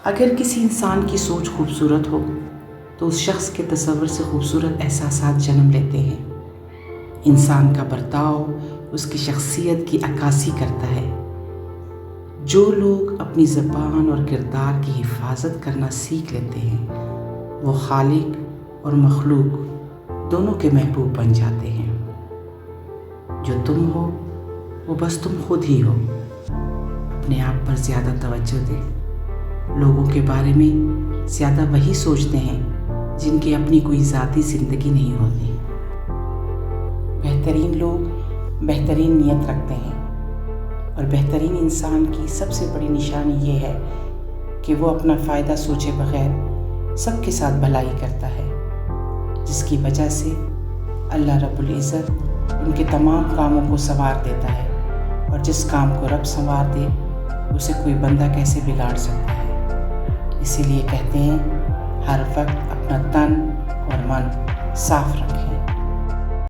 اگر کسی انسان کی سوچ خوبصورت ہو تو اس شخص کے تصور سے خوبصورت احساسات جنم لیتے ہیں۔ انسان کا برتاؤ اس کی شخصیت کی عکاسی کرتا ہے۔ جو لوگ اپنی زبان اور کردار کی حفاظت کرنا سیکھ لیتے ہیں وہ خالق اور مخلوق دونوں کے محبوب بن جاتے ہیں۔ جو تم ہو وہ بس تم خود ہی ہو۔ اپنے آپ پر زیادہ توجہ دے۔ لوگوں کے بارے میں زیادہ وہی سوچتے ہیں جن کی اپنی کوئی ذاتی زندگی نہیں ہوتی۔ بہترین لوگ بہترین نیت رکھتے ہیں اور بہترین انسان کی سب سے بڑی نشانی یہ ہے کہ وہ اپنا فائدہ سوچے بغیر سب کے ساتھ بھلائی کرتا ہے، جس کی وجہ سے اللہ رب العزت ان کے تمام کاموں کو سنوار دیتا ہے، اور جس کام کو رب سنوار دے اسے کوئی بندہ کیسے بگاڑ سکتا ہے۔ اسی لیے کہتے ہیں ہر وقت اپنا تن اور من صاف رکھیں۔